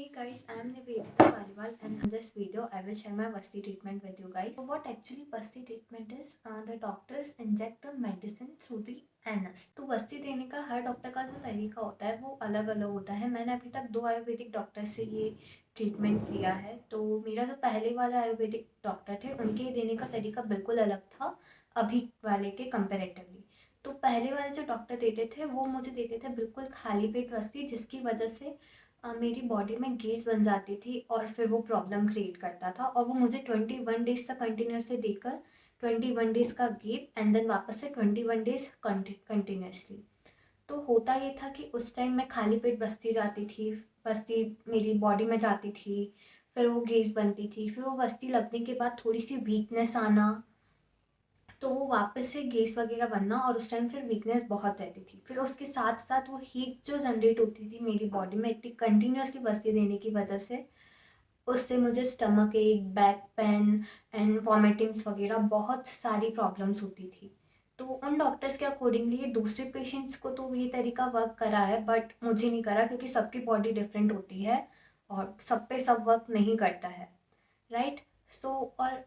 Hey guys, I am Nivedita Paliwal and in this video I will share my Vasti treatment with you guys. So what actually Vasti treatment is, the doctors inject the medicine through the anus. तो Vasti देने का हर doctor का जो तरीका होता है वो अलग अलग होता है. मैंने अभी तक 2 आयुर्वेदिक डॉक्टर से ये ट्रीटमेंट लिया है. तो मेरा जो पहले वाला आयुर्वेदिक डॉक्टर थे उनके देने का तरीका बिल्कुल अलग था अभी वाले के कंपेरेटिवली. तो पहले वाले जो डॉक्टर देते थे वो मुझे देते थे बिल्कुल खाली पेट वस्ती, जिसकी वजह से मेरी बॉडी में गैस बन जाती थी और फिर वो प्रॉब्लम क्रिएट करता था. और वो मुझे 21 डेज तक कंटिन्यूसली देकर 21 डेज का गैप एंड देन वापस से 21 डेज कंटिन्यूसली. तो होता ये था कि उस टाइम मैं खाली पेट बसती जाती थी, बस्ती मेरी बॉडी में जाती थी, फिर वो गैस बनती थी, फिर वो बस्ती लगने के बाद थोड़ी सी वीकनेस आना, तो वो वापस से गैस वगैरह बनना और उस टाइम फिर वीकनेस बहुत रहती थी. फिर उसके साथ साथ वो हीट जो जनरेट होती थी मेरी बॉडी में इतनी कंटिन्यूसली बस्ती देने की वजह से, उससे मुझे स्टमक एक, बैक पेन एंड वॉमिटिंग्स वगैरह बहुत सारी प्रॉब्लम्स होती थी. तो उन डॉक्टर्स के अकॉर्डिंगली ये दूसरे पेशेंट्स को तो ये तरीका वर्क करा है, बट मुझे नहीं करा क्योंकि सबकी बॉडी डिफरेंट होती है और सब पे सब वर्क नहीं करता है, राइट. सो और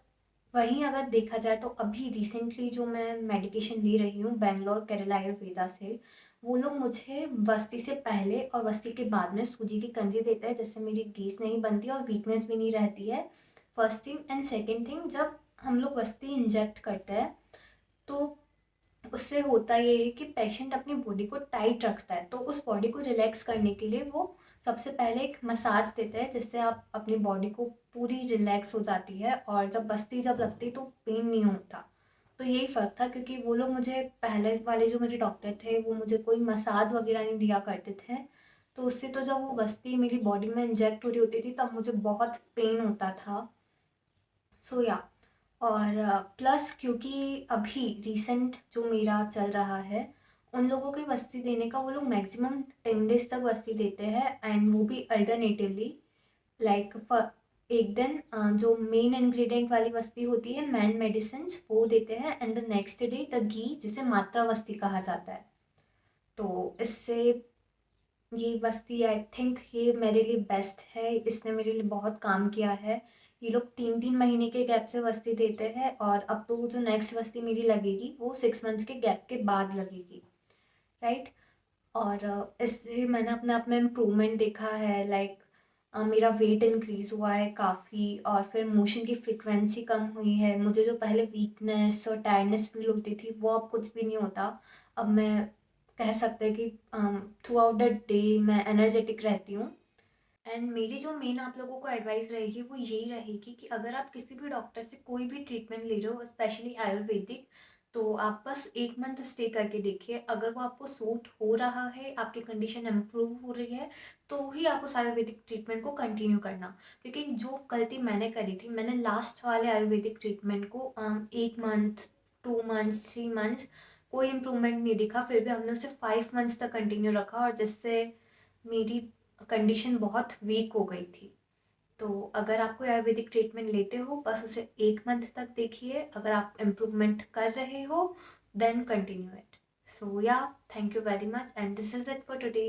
वहीं अगर देखा जाए तो अभी रिसेंटली जो मैं मेडिकेशन ले रही हूँ बेंगलोर केरला आयुर्वेदा से, वो लोग मुझे वस्ती से पहले और वस्ती के बाद में सूजी की कंजी देते हैं, जिससे मेरी गैस नहीं बनती और वीकनेस भी नहीं रहती है. First thing and second thing, जब हम लोग वस्ती इंजेक्ट करते हैं तो उससे होता ये है कि पेशेंट अपनी बॉडी को टाइट रखता है. तो उस बॉडी को रिलैक्स करने के लिए वो सबसे पहले एक मसाज देता है, जिससे आप अपनी बॉडी को पूरी रिलैक्स हो जाती है और जब बस्ती जब लगती है तो पेन नहीं होता. तो यही फ़र्क था क्योंकि वो लोग मुझे पहले वाले जो मेरे डॉक्टर थे वो मुझे कोई मसाज वगैरह नहीं दिया करते थे. तो उससे तो जब वो बस्ती मेरी बॉडी में इंजेक्ट हो रही होती थी तब मुझे बहुत पेन होता था. सो या, और प्लस क्योंकि अभी रिसेंट जो मेरा चल रहा है उन लोगों की वस्ती देने का वो लोग मैक्सिमम 10 डेज तक वस्ती देते हैं एंड वो भी अल्टरनेटिवली. लाइक एक दिन जो मेन इंग्रेडिएंट वाली वस्ती होती है मैन मेडिसिन वो देते हैं and the next day the ghee, जिसे मात्रा वस्ती कहा जाता है. तो इससे ये वस्ती आई थिंक ये मेरे लिए बेस्ट है, इसने मेरे लिए बहुत काम किया है. ये लोग 3-3 महीने के गैप से वस्ती देते हैं और अब तो जो नेक्स्ट वस्ती मेरी लगेगी वो 6 मंथ्स के गैप के बाद लगेगी, राइट. और इससे मैंने अपने आप में इम्प्रूवमेंट देखा है. लाइक मेरा वेट इंक्रीज़ हुआ है काफ़ी और फिर मोशन की फ्रिक्वेंसी कम हुई है. मुझे जो पहले वीकनेस और टायर्डनेस फील होती थी वो अब कुछ भी नहीं होता. अब मैं कह सकते हैं कि थ्रू आउट द डे मैं एनर्जेटिक रहती हूँ. एंड मेरी जो मेन आप लोगों को एडवाइस रहेगी वो यही रहेगी कि अगर आप किसी भी डॉक्टर से कोई भी ट्रीटमेंट ले रहे हो स्पेशली आयुर्वेदिक, तो आप बस 1 मंथ स्टे करके देखिए. अगर वो आपको सूट हो रहा है, आपकी कंडीशन इम्प्रूव हो रही है, तो ही आप उस आयुर्वेदिक ट्रीटमेंट को कंटिन्यू करना. क्योंकि जो गलती मैंने करी थी, मैंने लास्ट वाले आयुर्वेदिक ट्रीटमेंट को 1 मंथ, 2 मंथ्स, 3 मंथ्स कोई इम्प्रूवमेंट नहीं दिखा, फिर भी हमने उसे 5 मंथ्स तक कंटिन्यू रखा और जिससे मेरी कंडीशन बहुत वीक हो गई थी. तो अगर आप कोई आयुर्वेदिक ट्रीटमेंट लेते हो बस उसे 1 मंथ तक देखिए. अगर आप इम्प्रूवमेंट कर रहे हो then continue it. So yeah, thank you very much and this is it for today.